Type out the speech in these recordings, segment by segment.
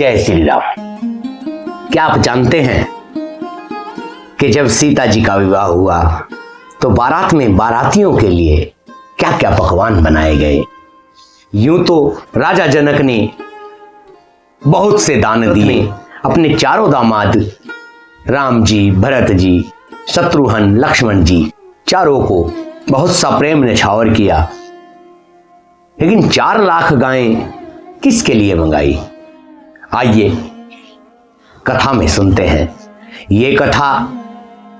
जय श्री राम। क्या आप जानते हैं कि जब सीता जी का विवाह हुआ तो बारात में बारातियों के लिए क्या क्या पकवान बनाए गए। यूं तो राजा जनक ने बहुत से दान दिए, अपने चारों दामाद राम जी, भरत जी, शत्रुघ्न, लक्ष्मण जी चारों को बहुत सा प्रेम न्यौछावर किया, लेकिन 4 लाख गायें किसके लिए मंगाई। आइए कथा में सुनते हैं। ये कथा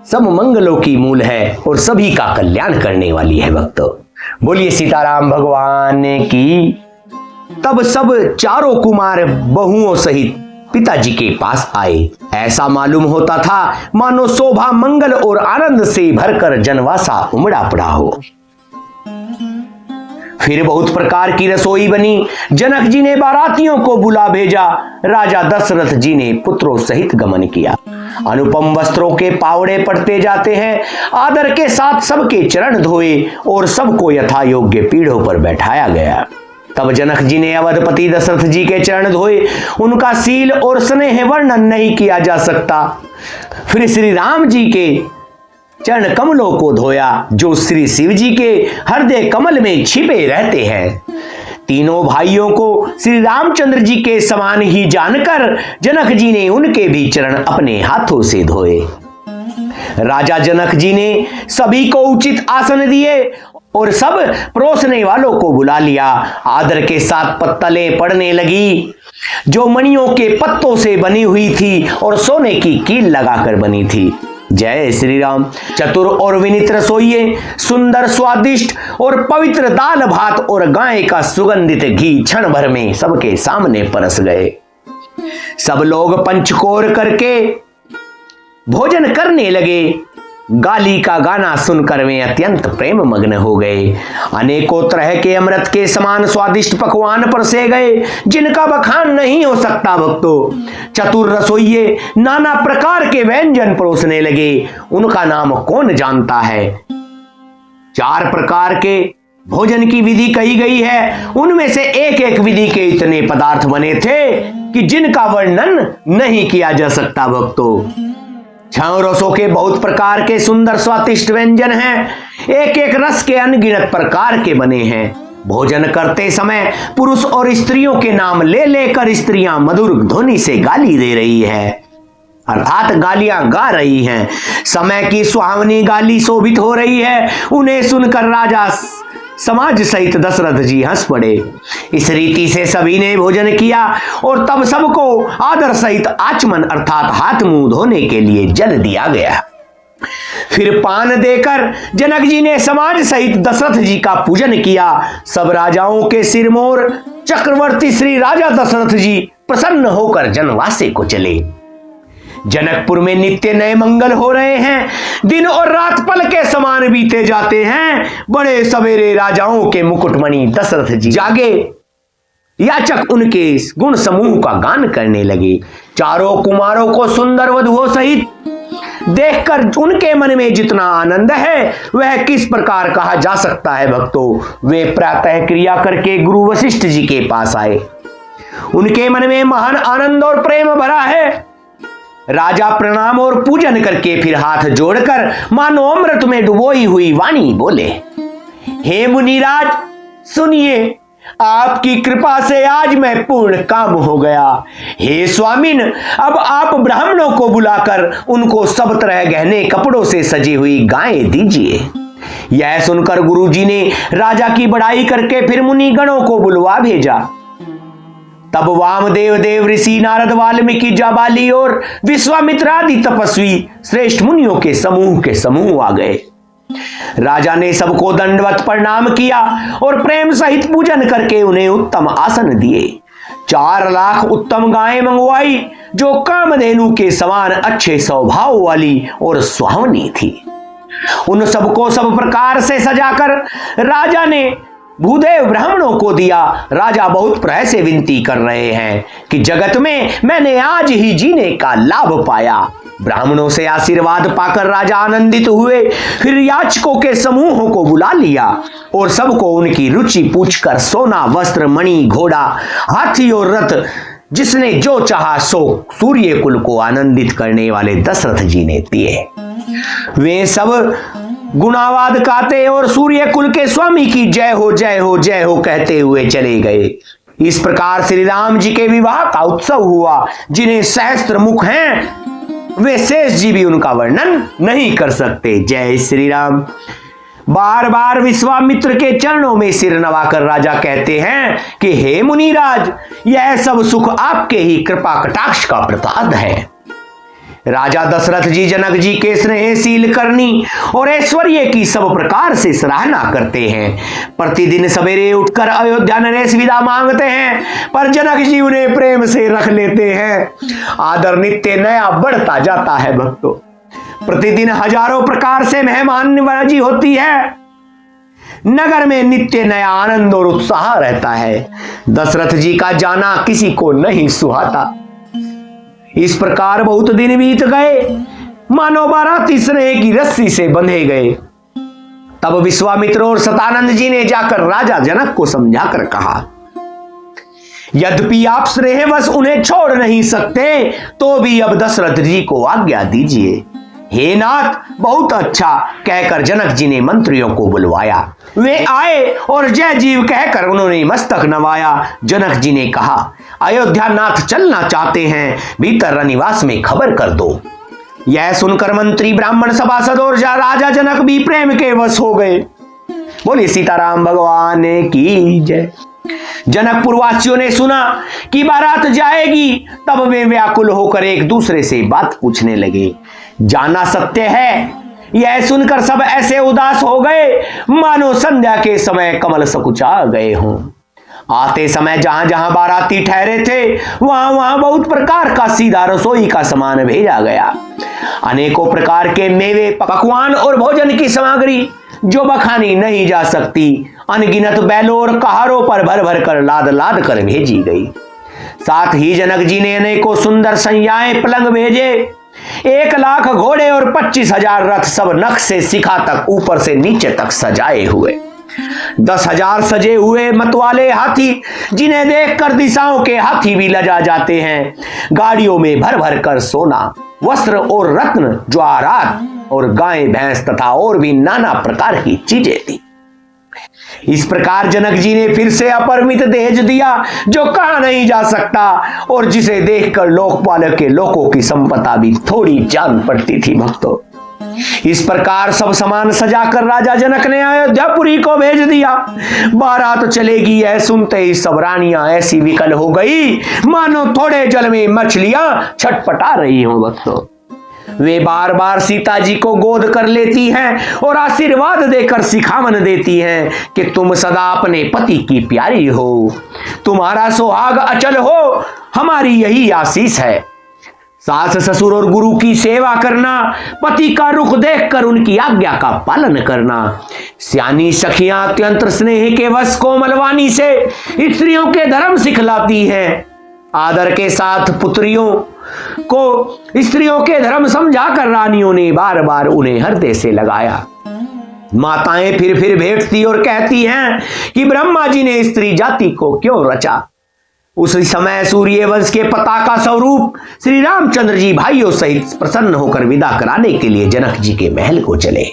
सब मंगलों की मूल है और सभी का कल्याण करने वाली है। भक्तों, बोलिए सीताराम भगवान की। तब सब चारों कुमार बहुओं सहित पिताजी के पास आए। ऐसा मालूम होता था मानो शोभा, मंगल और आनंद से भरकर जनवासा उमड़ा पड़ा हो। फिर बहुत प्रकार की रसोई बनी। जनक जी ने बारातियों को बुला भेजा। राजा दशरथ जी ने पुत्रों सहित गमन किया। अनुपम वस्त्रों के पावड़े पड़ते जाते हैं। आदर के साथ सबके चरण धोए और सबको यथा योग्य पीढ़ों पर बैठाया गया। तब जनक जी ने अवधपति दशरथ जी के चरण धोए। उनका शील और स्नेह वर्णन नहीं किया जा सकता। फिर श्री राम जी के चरण कमलों को धोया जो श्री शिव जी के हृदय कमल में छिपे रहते हैं। तीनों भाइयों को श्री रामचंद्र जी के समान ही जानकर जनक जी ने उनके भी चरण अपने हाथों से धोए। राजा जनक जी ने सभी को उचित आसन दिए और सब परोसने वालों को बुला लिया। आदर के साथ पत्तलें पड़ने लगी जो मणियों के पत्तों से बनी हुई थी और सोने की कील लगाकर बनी थी। जय श्री राम। चतुर और विनित रसोइये सुंदर, स्वादिष्ट और पवित्र दाल भात और गाय का सुगंधित घी क्षण भर में सबके सामने परस गए। सब लोग पंचकोर करके भोजन करने लगे। गाली का गाना सुनकर वे अत्यंत प्रेम मग्न हो गए। अनेकों तरह के अमृत के समान स्वादिष्ट पकवान परसे गए जिनका बखान नहीं हो सकता। भक्तों, चतुर रसोइये नाना प्रकार के व्यंजन परोसने लगे। उनका नाम कौन जानता है। 4 प्रकार के भोजन की विधि कही गई है। उनमें से एक एक विधि के इतने पदार्थ बने थे कि जिनका वर्णन नहीं किया जा सकता। भक्तों, 6 रसों के बहुत प्रकार के सुंदर स्वादिष्ट व्यंजन हैं। एक एक रस के अनगिनत प्रकार के बने हैं। भोजन करते समय पुरुष और स्त्रियों के नाम ले लेकर स्त्रियां मधुर ध्वनि से गाली दे रही है, अर्थात गालियां गा रही हैं। समय की सुहावनी गाली शोभित हो रही है। उन्हें सुनकर राजा समाज सहित दशरथ जी हंस पड़े। इस रीति से सभी ने भोजन किया और तब सबको आदर सहित आचमन अर्थात हाथ मुंह धोने के लिए जल दिया गया। फिर पान देकर जनक जी ने समाज सहित दशरथ जी का पूजन किया। सब राजाओं के सिरमौर चक्रवर्ती श्री राजा दशरथ जी प्रसन्न होकर जनवासे को चले। जनकपुर में नित्य नए मंगल हो रहे हैं। दिन और रात पल के समान बीते जाते हैं। बड़े सवेरे राजाओं के मुकुटमणि दशरथ जी जागे। याचक उनके गुण समूह का गान करने लगे। चारों कुमारों को सुंदर वधुओं सहित देखकर उनके मन में जितना आनंद है वह किस प्रकार कहा जा सकता है। भक्तों, वे प्रातः क्रिया करके गुरु वशिष्ठ जी के पास आए। उनके मन में महान आनंद और प्रेम भरा है। राजा प्रणाम और पूजन करके फिर हाथ जोड़कर मानो अमृत में डुबोई हुई वाणी बोले, हे मुनिराज सुनिए, आपकी कृपा से आज मैं पूर्ण काम हो गया। हे स्वामिन, अब आप ब्राह्मणों को बुलाकर उनको सब तरह गहने कपड़ों से सजी हुई गायें दीजिए। यह सुनकर गुरुजी ने राजा की बड़ाई करके फिर मुनि गणों को बुलवा भेजा। तब वामदेव, देव ऋषि, नारद, वाल्मीकि, जाबाली और विश्वामित्र आदि तपस्वी श्रेष्ठ मुनियों के समूह आ गए। राजा ने सबको दंडवत प्रणाम किया और प्रेम सहित पूजन करके उन्हें उत्तम आसन दिए। 4 लाख उत्तम गायें मंगवाई जो कामधेनु के समान अच्छे स्वभाव वाली और सुहावनी थी। उन सबको सब प्रकार से सजाकर राजा ने भूदेव ब्राह्मणों को दिया। राजा बहुत प्रय से विनती कर रहे हैं कि जगत में मैंने आज ही जीने का लाभ पाया। ब्राह्मणों से आशीर्वाद पाकर राजा आनंदित हुए। फिर याचकों के समूहों को बुला लिया और सबको उनकी रुचि पूछकर सोना, वस्त्र, मणि, घोड़ा, हाथी और रथ जिसने जो चाहा सो सूर्य कुल को आनंदित करने वाले दशरथ जी ने दिए। वे सब गुणावाद गाते और सूर्य कुल के स्वामी की जय हो जय हो जय हो कहते हुए चले गए। इस प्रकार श्री राम जी के विवाह का उत्सव हुआ। जिन्हें सहस्त्र मुख हैं वे शेष जी भी उनका वर्णन नहीं कर सकते। जय श्री राम। बार बार विश्वामित्र के चरणों में सिर नवाकर राजा कहते हैं कि हे मुनिराज, यह सब सुख आपके ही कृपा कटाक्ष का प्रसाद है। राजा दशरथ जी जनक जी के स्नेहशील करनी और ऐश्वर्य की सब प्रकार से सराहना करते हैं। प्रतिदिन सवेरे उठकर अयोध्या नरेश विदा मांगते हैं, पर जनक जी उन्हें प्रेम से रख लेते हैं। आदर नित्य नया बढ़ता जाता है भक्तों। प्रतिदिन हजारों प्रकार से मेहमान नवाजी होती है। नगर में नित्य नया आनंद और उत्साह रहता है। दशरथ जी का जाना किसी को नहीं सुहाता। इस प्रकार बहुत दिन बीत गए, मानो बाराती स्नेह की रस्सी से बंधे गए। तब विश्वामित्र और सतानंद जी ने जाकर राजा जनक को समझाकर कहा, यद्यपि आप स्नेहवश उन्हें छोड़ नहीं सकते, तो भी अब दशरथ जी को आज्ञा दीजिए। हे नाथ, बहुत अच्छा कहकर जनक जी ने मंत्रियों को बुलवाया। वे आए और जय जीव कहकर उन्होंने मस्तक नवाया। जनक जी ने कहा, अयोध्या नाथ चलना चाहते हैं, भीतर रनिवास में खबर कर दो। यह सुनकर मंत्री, ब्राह्मण, सभासद और राजा जनक भी प्रेम के वश हो गए। बोले सीताराम भगवान की जय। जनकपुर वासियों ने सुना कि बारात जाएगी, तब वे व्याकुल होकर एक दूसरे से बात पूछने लगे। जाना सत्य है, यह सुनकर सब ऐसे उदास हो गए मानो संध्या के समय कमल सकुचा गए हों। आते समय जहां जहां बाराती ठहरे थे वहां वहां बहुत प्रकार का सीधा रसोई का सामान भेजा गया। अनेकों प्रकार के मेवे, पकवान और भोजन की सामग्री जो बखानी नहीं जा सकती, अनगिनत बैलों और कहारों पर भर भर कर लाद लाद कर भेजी गई। साथ ही जनक जी ने अनेकों सुंदर सैयाएं पलंग भेजे। 1,00,000 घोड़े और 25,000 रथ, सब नख से शिखा तक ऊपर से नीचे तक सजाए हुए। 10,000 सजे हुए मतवाले हाथी, जिन्हें देखकर दिशाओं के हाथी भी लजा जाते हैं। गाड़ियों में भर भर कर सोना, वस्त्र और रत्न, ज्वारात और गाय भैंस तथा और भी नाना प्रकार की चीजें थी। इस प्रकार जनक जी ने फिर से अपरिमित दहेज दिया, जो कहा नहीं जा सकता और जिसे देखकर लोकपाल के लोगों की संपदा भी थोड़ी जान पड़ती थी भक्तों। इस प्रकार सब सामान सजाकर राजा जनक ने अयोध्यापुरी को भेज दिया। बारात चलेगी यह सुनते ही सब रानियां ऐसी विकल हो गई मानो थोड़े जल में मछलियां छटपटा रही हो भक्तों। वे बार बार सीता जी को गोद कर लेती हैं और आशीर्वाद देकर सिखावन देती हैं कि तुम सदा अपने पति की प्यारी हो, तुम्हारा सुहाग अचल हो, हमारी यही आशीष है। सास ससुर और गुरु की सेवा करना, पति का रुख देखकर उनकी आज्ञा का पालन करना। सियानी सखियां अत्यंत स्नेह के वश कोमलवाणी से स्त्रियों के धर्म सिखलाती हैं। आदर के साथ पुत्रियों को स्त्रियों के धर्म समझाकर रानियों ने बार बार उन्हें हृदय से लगाया। माताएं फिर भेंटती और कहती हैं कि ब्रह्मा जी ने स्त्री जाति को क्यों रचा। उसी समय सूर्यवंश के पताका स्वरूप श्री रामचंद्र जी भाइयों सहित प्रसन्न होकर विदा कराने के लिए जनक जी के महल को चले।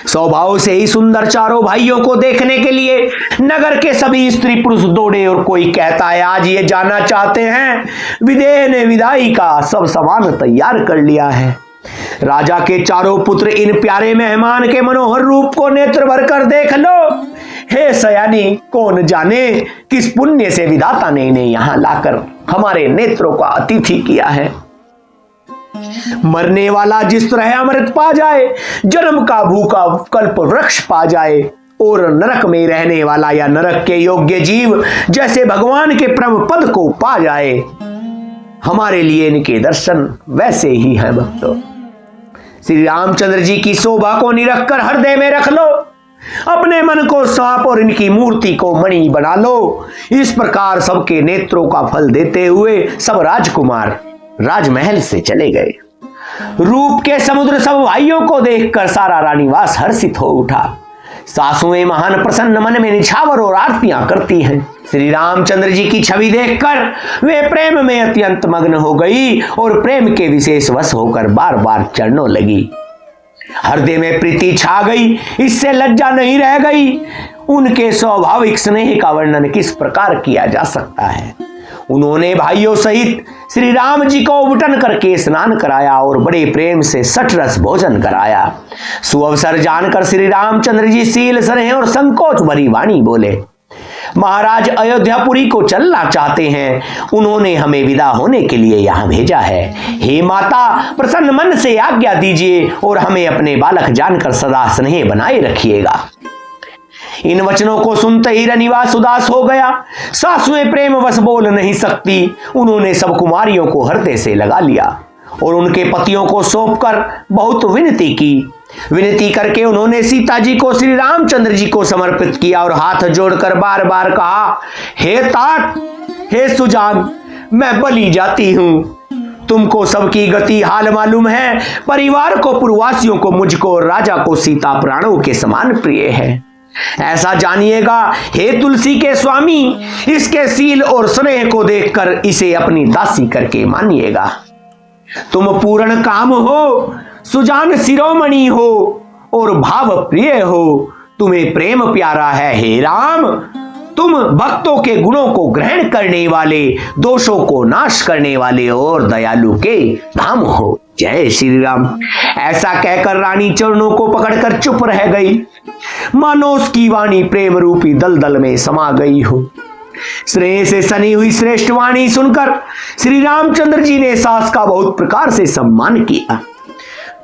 स्वभाव से ही सुंदर चारों भाइयों को देखने के लिए नगर के सभी स्त्री पुरुष दौड़े और कोई कहता है आज ये जाना चाहते हैं। विदेह ने विदाई का सब सामान तैयार कर लिया है। राजा के चारों पुत्र इन प्यारे मेहमान के मनोहर रूप को नेत्र भर कर देख लो। हे सयानी, कौन जाने किस पुण्य से विधाता ने इन्हें यहां लाकर हमारे नेत्रों का अतिथि किया है। मरने वाला जिस तरह अमृत पा जाए, जन्म का भूखा कल्प वृक्ष पा जाए, और नरक में रहने वाला या नरक के योग्य जीव जैसे भगवान के परम पद को पा जाए, हमारे लिए इनके दर्शन वैसे ही है भक्तों। श्री रामचंद्र जी की शोभा को निरख कर हृदय में रख लो, अपने मन को सांप और इनकी मूर्ति को मणि बना लो। इस प्रकार सबके नेत्रों का फल देते हुए सब राजकुमार राजमहल से चले गए। रूप के समुद्र सब भाइयों को देखकर सारा रानीवास हर्षित हो उठा। सासुएं महान प्रसन्न मन में निछावर और आरतियां करती हैं। श्री रामचंद्र जी की छवि देखकर वे प्रेम में अत्यंत मग्न हो गई और प्रेम के विशेष वश होकर बार बार चरणों लगी। हृदय में प्रीति छा गई, इससे लज्जा नहीं रह गई। उनके स्वाभाविक स्नेह का वर्णन किस प्रकार किया जा सकता है। उन्होंने भाइयों सहित श्री राम जी को उबटन करके स्नान कराया और बड़े प्रेम से सठरस भोजन कराया। सुअवसर जानकर श्री रामचंद्र जी शील स्नेह और संकोच भरी वाणी बोले, महाराज अयोध्यापुरी को चलना चाहते हैं, उन्होंने हमें विदा होने के लिए यहाँ भेजा है। हे माता, प्रसन्न मन से आज्ञा दीजिए और हमें अपने बालक जानकर सदा स्नेह बनाए रखिएगा। इन वचनों को सुनते ही रनिवास उदास हो गया। सासुएं प्रेम वश बोल नहीं सकती। उन्होंने सब कुमारियों को हृदय से लगा लिया और उनके पतियों को सौंपकर बहुत विनती की। विनती करके उन्होंने सीता जी को श्री रामचंद्र जी को समर्पित किया और हाथ जोड़कर बार बार कहा, हे तात, हे सुजान, मैं बलि जाती हूं। तुमको सबकी गति हाल मालूम है। परिवार को, पुरवासियों को, मुझको और राजा को सीता प्राणों के समान प्रिय है। ऐसा जानिएगा हे तुलसी के स्वामी, इसके सील और स्नेह को देखकर इसे अपनी दासी करके मानिएगा। तुम पूर्ण काम हो, सुजान शिरोमणि हो और भाव प्रिय हो। तुम्हें प्रेम प्यारा है हे राम। तुम भक्तों के गुणों को ग्रहण करने वाले, दोषों को नाश करने वाले और दयालु के धाम हो। जय श्री राम। ऐसा कहकर रानी चरणों को पकड़कर चुप रह गई, मानो उसकी वाणी प्रेम रूपी दलदल में समा गई हो। स्नेह से सनी हुई श्रेष्ठ वाणी सुनकर श्री रामचंद्र जी ने सास का बहुत प्रकार से सम्मान किया।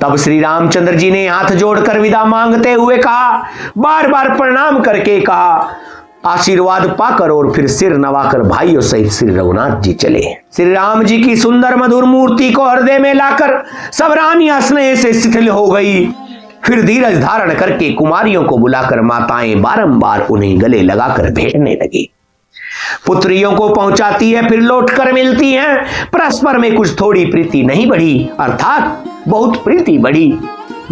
तब श्री रामचंद्र जी ने हाथ जोड़कर विदा मांगते हुए कहा, बार बार प्रणाम करके कहा, आशीर्वाद पाकर और फिर सिर नवाकर भाइयों सहित श्री रघुनाथ जी चले। श्री राम जी की सुंदर मधुर मूर्ति को हृदय में लाकर सब रानियां स्नेह से शिथिल हो गई। फिर धीरज धारण करके कुमारियों को बुलाकर माताएं बारंबार उन्हें गले लगाकर भेजने लगी। पुत्रियों को पहुंचाती है, फिर लौट कर मिलती हैं। परस्पर में कुछ थोड़ी प्रीति नहीं बढ़ी, अर्थात बहुत प्रीति बढ़ी।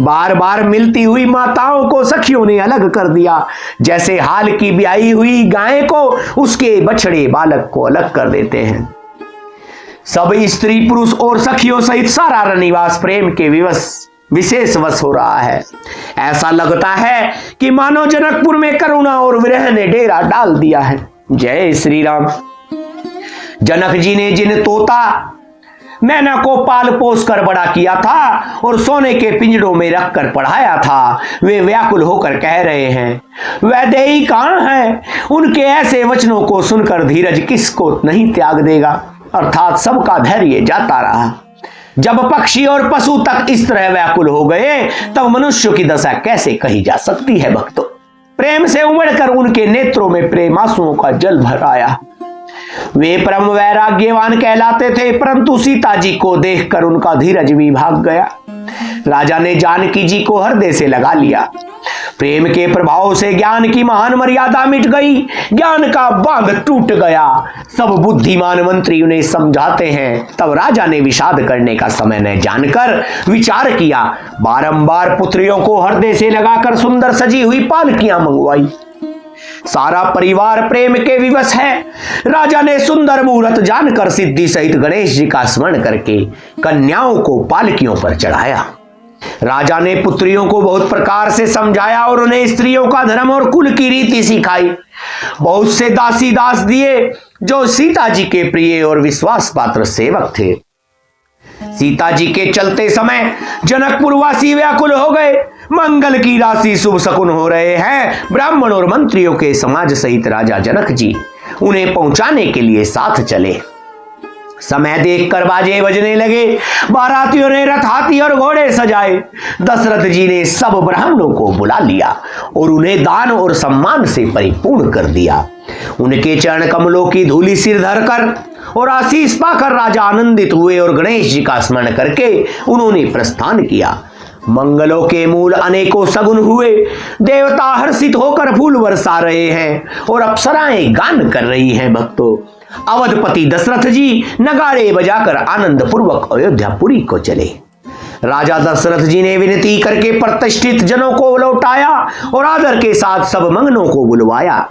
बार बार मिलती हुई माताओं को सखियों ने अलग कर दिया, जैसे हाल की ब्याही हुई गाय को उसके बछड़े बालक को अलग कर देते हैं। सब स्त्री पुरुष और सखियों सहित सारा रनिवास प्रेम के विशेष वश हो रहा है। ऐसा लगता है कि मानो जनकपुर में करुणा और विरह ने डेरा डाल दिया है। जय श्री राम। जनक जी ने जिन तोता मैना को पाल पोस कर बड़ा किया था और सोने के पिंजरों में रखकर पढ़ाया था, वे व्याकुल होकर कह रहे हैं, वैदेही कहां है? उनके ऐसे वचनों को सुनकर धीरज किसको नहीं त्याग देगा। अर्थात सबका धैर्य जाता रहा। जब पक्षी और पशु तक इस तरह व्याकुल हो गए, तब मनुष्य की दशा कैसे कही जा सकती है। भक्तों, प्रेम से उमड़कर उनके नेत्रों में प्रेमांसुओं का जल भर आया। वे परम वैराग्यवान कहलाते थे, परंतु सीता जी को देखकर उनका धीरज भी भाग गया। राजा ने जानकी जी को हृदय से लगा लिया। प्रेम के प्रभाव से ज्ञान की महान मर्यादा मिट गई, ज्ञान का बांध टूट गया। सब बुद्धिमान मंत्री उन्हें समझाते हैं, तब राजा ने विषाद करने का समय न जानकर विचार किया। बारंबार पुत्रियों को हृदय से लगाकर सुंदर सजी हुई पालकियां मंगवाई। सारा परिवार प्रेम के विवश है। राजा ने सुंदर मुहूर्त जानकर सिद्धि सहित गणेश जी का स्मरण करके कन्याओं को पालकियों पर चढ़ाया। राजा ने पुत्रियों को बहुत प्रकार से समझाया और उन्हें स्त्रियों का धर्म और कुल की रीति सिखाई। बहुत से दासी दास दिए जो सीता जी के प्रिय और विश्वास पात्र सेवक थे। सीता जी के चलते समय जनकपुरवासी व्याकुल हो गए। मंगल की राशि शुभ शकुन हो रहे हैं। ब्राह्मण और मंत्रियों के समाज सहित राजा जनक जी उन्हें पहुंचाने के लिए साथ चले। समय देखकर बाजे बजने लगे। बारातियों ने रथ, हाथी और घोड़े सजाए। दशरथ जी ने सब ब्राह्मणों को बुला लिया और उन्हें दान और सम्मान से परिपूर्ण कर दिया। उनके चरण कमलों की धूलि सिर धरकर और आशीष पाकर राजा आनंदित हुए और गणेश जी का स्मरण करके उन्होंने प्रस्थान किया। मंगलों के मूल अनेकों सगुन हुए। देवता हर्षित होकर फूल बरसा रहे हैं और अप्सराएं गान कर रही हैं। भक्तों, अवधपति दशरथ जी नगाड़े बजाकर आनंद पूर्वक अयोध्यापुरी को चले। राजा दशरथ जी ने विनती करके प्रतिष्ठित जनों को लौटाया और आदर के साथ सब मंगनों को बुलवाया।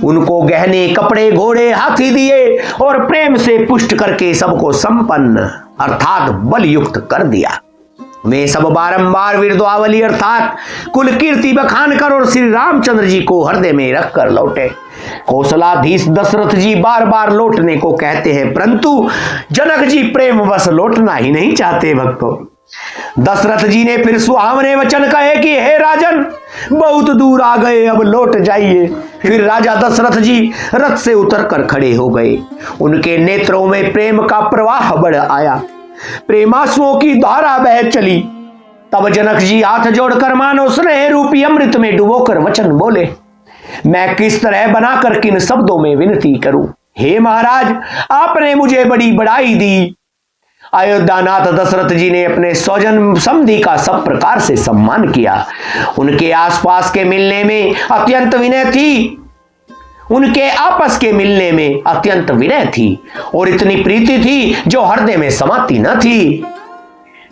उनको गहने, कपड़े, घोड़े, हाथी दिए और प्रेम से पुष्ट करके सबको संपन्न अर्थात बलयुक्त कर दिया। वे सब बारंबार वीरद्वावली अर्थात कुल कीर्ति बखान कर और श्री रामचंद्र जी को हृदय में रखकर लौटे। कौशलाधीश दशरथ जी बार बार लौटने को कहते हैं, परंतु जनक जी प्रेम बस लौटना ही नहीं चाहते। भक्तों, दशरथ जी ने फिर सुहावने वचन कहे कि हे राजन, बहुत दूर आ गए, अब लौट जाइए। फिर राजा दशरथ जी रथ से उतरकर खड़े हो गए। उनके नेत्रों में प्रेम का प्रवाह बढ़ आया, प्रेमांसुओं की धारा बह चली। तब जनक जी हाथ जोड़कर मानो स्नेह रूपी अमृत में डुबोकर वचन बोले, मैं किस तरह बनाकर किन शब्दों में विनती करूं। हे महाराज, आपने मुझे बड़ी बड़ाई दी। अयोध्यानाथ दशरथ जी ने अपने स्वजन समधि का सब प्रकार से सम्मान किया। उनके आसपास के मिलने में अत्यंत विनय थी, उनके आपस के मिलने में अत्यंत विनय थी और इतनी प्रीति थी जो हृदय में समाती न थी।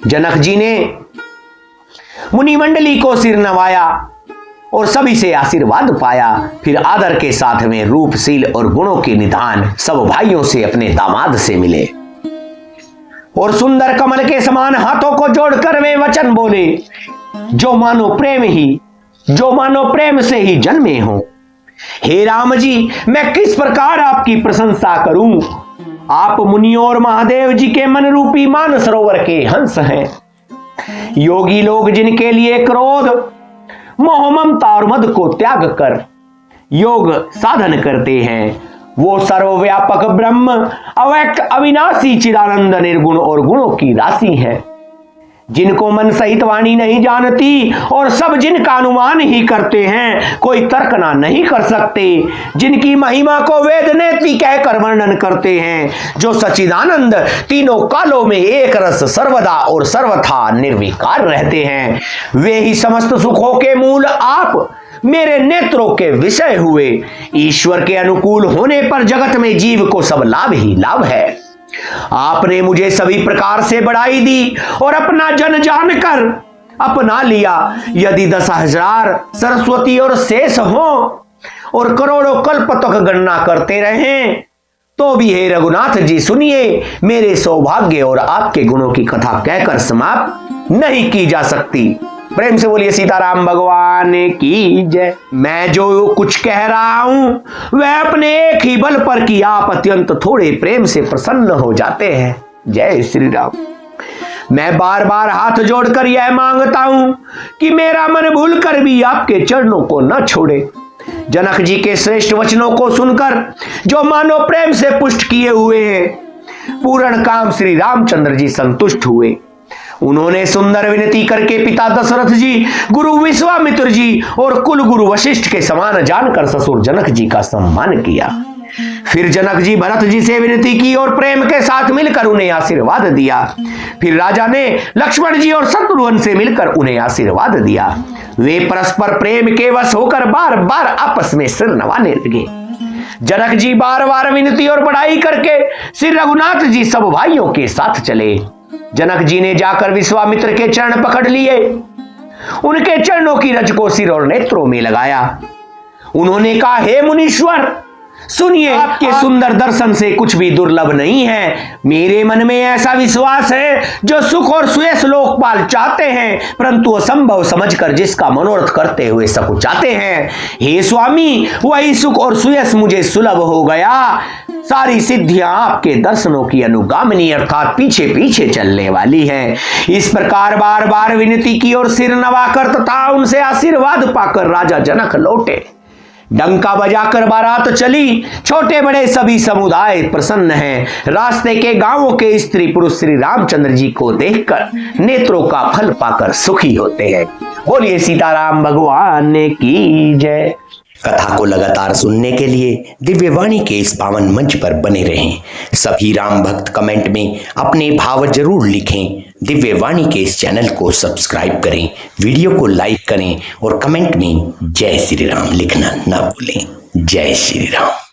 जनक जी ने मुनिमंडली को सिर नवाया और सभी से आशीर्वाद पाया। फिर आदर के साथ में रूपशील और गुणों के निधान सब भाइयों से अपने दामाद से मिले और सुंदर कमल के समान हाथों को जोड़कर वे वचन बोले, जो मानो प्रेम से ही जन्मे हो। हे राम जी, मैं किस प्रकार आपकी प्रशंसा करूं। आप मुनियों और महादेव जी के मन रूपी मान सरोवर के हंस हैं। योगी लोग जिनके लिए क्रोध, मोह, ममता और मद को त्याग कर योग साधन करते हैं, वो सर्वव्यापक ब्रह्म, अव्यक्त, अविनाशी, चिदानंद, निर्गुण और गुणों की राशि है। जिनको मन सहित वाणी नहीं जानती और सब जिनका अनुमान ही करते हैं, कोई तर्कना नहीं कर सकते। जिनकी महिमा को वेद नेति कहकर वर्णन करते हैं, जो सच्चिदानंद तीनों कालों में एक रस सर्वदा और सर्वथा निर्विकार रहते हैं, वे ही समस्त सुखों के मूल आप मेरे नेत्रों के विषय हुए। ईश्वर के अनुकूल होने पर जगत में जीव को सब लाभ ही लाभ है। आपने मुझे सभी प्रकार से बढ़ाई दी और अपना जन जानकर अपना लिया। यदि 10,000 सरस्वती और शेष हो और करोड़ों कल्प तक गणना करते रहें तो भी हे रघुनाथ जी सुनिए, मेरे सौभाग्य और आपके गुणों की कथा कहकर समाप्त नहीं की जा सकती। प्रेम से बोलिए सीताराम भगवान की जय। मैं जो कुछ कह रहा हूं वह अपने एक ही बल पर कि आप अत्यंत थोड़े प्रेम से प्रसन्न हो जाते हैं। जय श्री राम। मैं बार बार हाथ जोड़कर यह मांगता हूं कि मेरा मन भूल कर भी आपके चरणों को न छोड़े। जनक जी के श्रेष्ठ वचनों को सुनकर जो मानो प्रेम से पुष्ट किए हुए हैं, पूर्ण काम श्री रामचंद्र जी संतुष्ट हुए। उन्होंने सुंदर विनती करके पिता दशरथ जी, गुरु विश्वामित्र जी और कुल गुरु वशिष्ठ के समान जानकर ससुर जनक जी का सम्मान किया। फिर जनक जी भरत जी से विनती की और प्रेम के साथ मिलकर उन्हें आशीर्वाद दिया। फिर राजा ने लक्ष्मण जी और शत्रुघ्न से मिलकर उन्हें आशीर्वाद दिया। वे परस्पर प्रेम के वश होकर बार बार आपस में सिर नवाने लगे। जनक जी बार बार विनती और बड़ाई करके श्री रघुनाथ जी सब भाइयों के साथ चले। जनक जी ने जाकर विश्वामित्र के चरण पकड़ लिए, उनके चरणों की रज को सिर और नेत्रों में लगाया। उन्होंने कहा, हे मुनीश्वर सुनिए, आपके सुंदर दर्शन से कुछ भी दुर्लभ नहीं है। मेरे मन में ऐसा विश्वास है, जो सुख और सुयश लोकपाल चाहते हैं परंतु असंभव समझकर जिसका मनोरथ करते हुए सकुचाते हैं। हे स्वामी, वही सुख और सुयश मुझे सुलभ हो गया। सारी सिद्धियां आपके दर्शनों की अनुगामिनी अर्थात पीछे पीछे चलने वाली है। इस प्रकार बार बार विनती की और सिर नवाकर तथा उनसे आशीर्वाद पाकर राजा जनक लौटे। डंका बजाकर बारात चली। छोटे बड़े सभी समुदाय प्रसन्न हैं। रास्ते के गांवों के स्त्री पुरुष श्री रामचंद्र जी को देखकर नेत्रों का फल पाकर सुखी होते हैं। बोलिए सीताराम भगवान की जय। कथा को लगातार सुनने के लिए दिव्यवाणी के इस पावन मंच पर बने रहें। सभी राम भक्त कमेंट में अपने भाव जरूर लिखें। दिव्यवाणी के इस चैनल को सब्सक्राइब करें, वीडियो को लाइक करें और कमेंट में जय श्री राम लिखना ना भूलें। जय श्री राम।